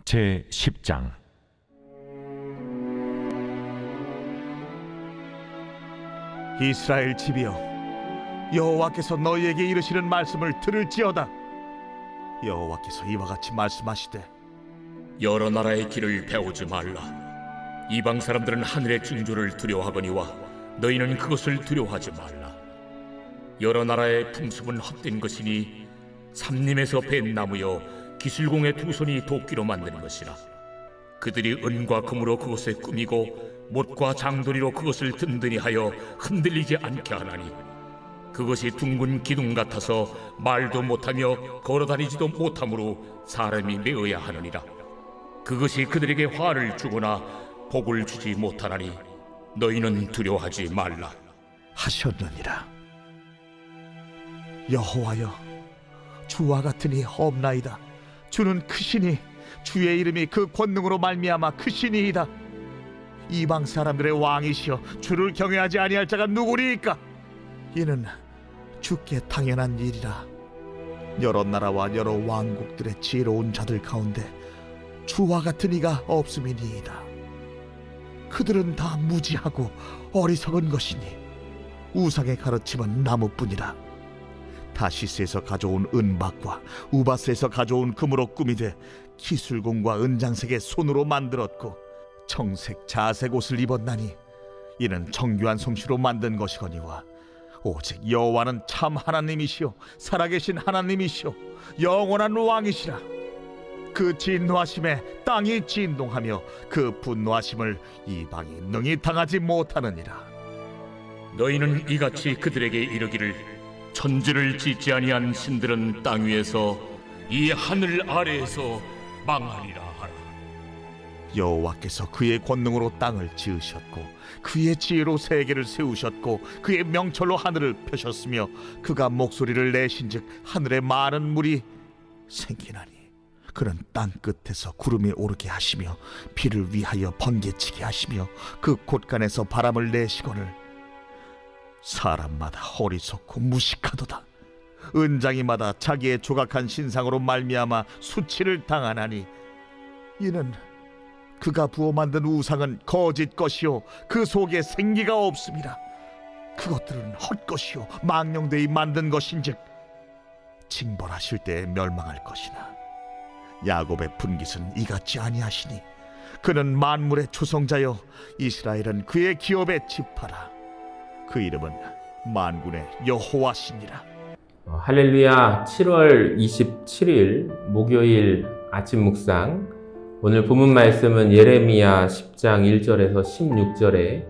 제10장. 이스라엘 집이여, 여호와께서 너희에게 이르시는 말씀을 들을지어다. 여호와께서 이와 같이 말씀하시되, 여러 나라의 길을 배우지 말라. 이방 사람들은 하늘의 징조를 두려워하거니와 너희는 그것을 두려워하지 말라. 여러 나라의 풍습은 헛된 것이니 삼림에서 벤 나무여 기술공의 두 손이 도끼로 만드는 것이라. 그들이 은과 금으로 그것에 꾸미고 못과 장도리로 그것을 든든히 하여 흔들리지 않게 하나니 그것이 둥근 기둥 같아서 말도 못하며 걸어다니지도 못하므로 사람이 메어야 하느니라. 그것이 그들에게 화를 주거나 복을 주지 못하나니 너희는 두려워하지 말라 하셨느니라. 여호와여, 주와 같으니 없나이다. 주는 크시니 주의 이름이 그 권능으로 말미암아 크시니이다. 이방 사람들의 왕이시여, 주를 경외하지 아니할 자가 누구리이까? 이는 주께 당연한 일이라. 여러 나라와 여러 왕국들의 지혜로운 자들 가운데 주와 같은 이가 없음이니이다. 그들은 다 무지하고 어리석은 것이니 우상의 가르침은 나무뿐이라. 다시스에서 가져온 은박과 우바스에서 가져온 금으로 꾸미되 기술공과 은장색의 손으로 만들었고 청색 자색 옷을 입었나니 이는 정교한 솜씨로 만든 것이거니와 오직 여호와는 참 하나님이시요 살아계신 하나님이시요 영원한 왕이시라. 그 진노하심에 땅이 진동하며 그 분노하심을 이방이 능히 당하지 못하느니라. 너희는 이같이 그들에게 이르기를 천지를 짓지 아니한 신들은 땅 위에서 이 하늘 아래에서 망하리라 하라. 여호와께서 그의 권능으로 땅을 지으셨고 그의 지혜로 세계를 세우셨고 그의 명철로 하늘을 펴셨으며 그가 목소리를 내신즉 하늘에 많은 물이 생기나니 그는 땅 끝에서 구름이 오르게 하시며 비를 위하여 번개치게 하시며 그 곳간에서 바람을 내시거늘 사람마다 어리석고 무식하도다. 은장이마다 자기의 조각한 신상으로 말미암아 수치를 당하나니 이는 그가 부어 만든 우상은 거짓 것이요 그 속에 생기가 없음이라. 그것들은 헛것이요 망령되이 만든 것인즉 징벌하실 때에 멸망할 것이나 야곱의 분깃은 이같이 아니하시니 그는 만물의 조성자여 이스라엘은 그의 기업의 지파라. 그 이름은 만군의 여호와시니라. 할렐루야. 7월 27일 목요일 아침 묵상. 오늘 본문 말씀은 예레미야 10장 1절에서 16절의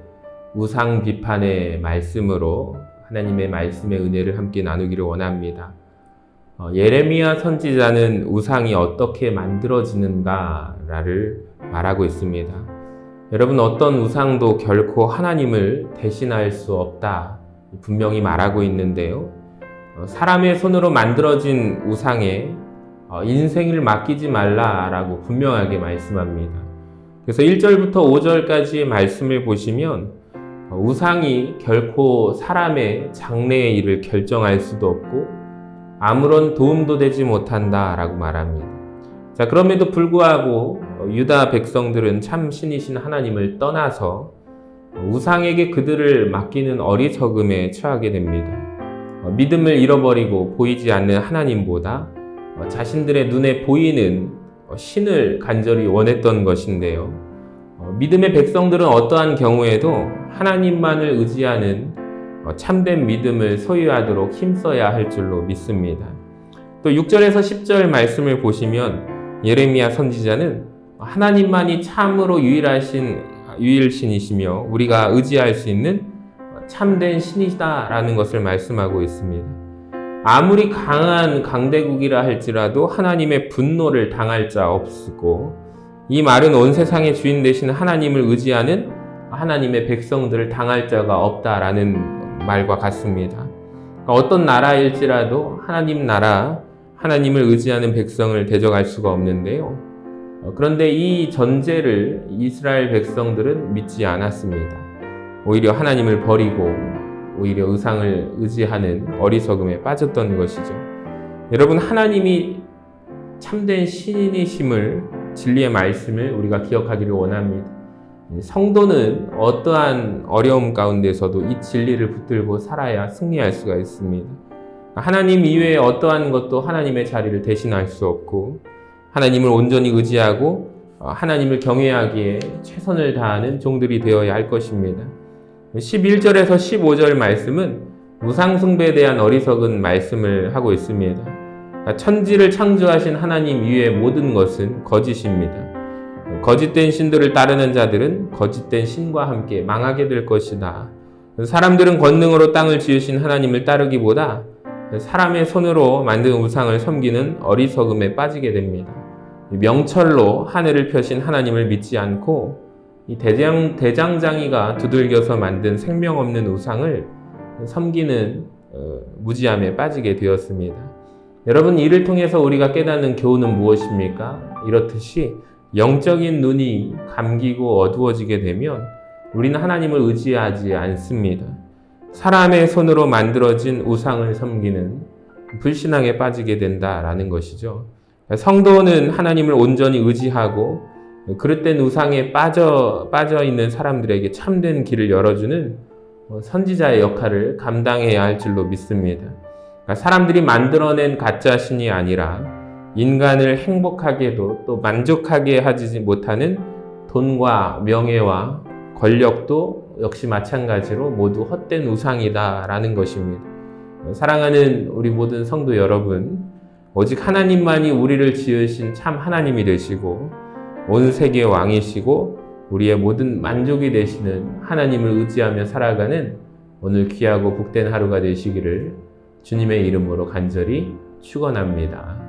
우상 비판의 말씀으로 하나님의 말씀의 은혜를 함께 나누기를 원합니다. 예레미야 선지자는 우상이 어떻게 만들어지는가를 말하고 있습니다. 여러분, 어떤 우상도 결코 하나님을 대신할 수 없다 분명히 말하고 있는데요. 사람의 손으로 만들어진 우상에 인생을 맡기지 말라라고 분명하게 말씀합니다. 그래서 1절부터 5절까지의 말씀을 보시면 우상이 결코 사람의 장래의 일을 결정할 수도 없고 아무런 도움도 되지 못한다라고 말합니다. 자, 그럼에도 불구하고 유다 백성들은 참 신이신 하나님을 떠나서 우상에게 그들을 맡기는 어리석음에 처하게 됩니다. 믿음을 잃어버리고 보이지 않는 하나님보다 자신들의 눈에 보이는 신을 간절히 원했던 것인데요. 믿음의 백성들은 어떠한 경우에도 하나님만을 의지하는 참된 믿음을 소유하도록 힘써야 할 줄로 믿습니다. 또 6절에서 10절 말씀을 보시면 예레미야 선지자는 하나님만이 참으로 유일신이시며 우리가 의지할 수 있는 참된 신이다라는 것을 말씀하고 있습니다. 아무리 강한 강대국이라 할지라도 하나님의 분노를 당할 자 없고, 이 말은 온 세상의 주인 되신 하나님을 의지하는 하나님의 백성들을 당할 자가 없다라는 말과 같습니다. 어떤 나라일지라도 하나님 나라, 하나님을 의지하는 백성을 대적할 수가 없는데요. 그런데 이 전제를 이스라엘 백성들은 믿지 않았습니다. 오히려 하나님을 버리고 오히려 우상을 의지하는 어리석음에 빠졌던 것이죠. 여러분, 하나님이 참된 신이심을 진리의 말씀을 우리가 기억하기를 원합니다. 성도는 어떠한 어려움 가운데서도 이 진리를 붙들고 살아야 승리할 수가 있습니다. 하나님 이외에 어떠한 것도 하나님의 자리를 대신할 수 없고 하나님을 온전히 의지하고 하나님을 경외하기에 최선을 다하는 종들이 되어야 할 것입니다. 11절에서 15절 말씀은 우상숭배에 대한 어리석은 말씀을 하고 있습니다. 천지를 창조하신 하나님 이외의 모든 것은 거짓입니다. 거짓된 신들을 따르는 자들은 거짓된 신과 함께 망하게 될 것이다. 사람들은 권능으로 땅을 지으신 하나님을 따르기보다 사람의 손으로 만든 우상을 섬기는 어리석음에 빠지게 됩니다. 명철로 하늘을 펴신 하나님을 믿지 않고 이 대장장이가 두들겨서 만든 생명 없는 우상을 섬기는 무지함에 빠지게 되었습니다. 여러분, 이를 통해서 우리가 깨닫는 교훈은 무엇입니까? 이렇듯이 영적인 눈이 감기고 어두워지게 되면 우리는 하나님을 의지하지 않습니다. 사람의 손으로 만들어진 우상을 섬기는 불신앙에 빠지게 된다라는 것이죠. 성도는 하나님을 온전히 의지하고 그릇된 우상에 빠져 있는 사람들에게 참된 길을 열어주는 선지자의 역할을 감당해야 할 줄로 믿습니다. 사람들이 만들어낸 가짜 신이 아니라 인간을 행복하게도 또 만족하게 하지 못하는 돈과 명예와 권력도 역시 마찬가지로 모두 헛된 우상이다라는 것입니다. 사랑하는 우리 모든 성도 여러분, 오직 하나님만이 우리를 지으신 참 하나님이 되시고 온 세계의 왕이시고 우리의 모든 만족이 되시는 하나님을 의지하며 살아가는 오늘 귀하고 복된 하루가 되시기를 주님의 이름으로 간절히 축원합니다.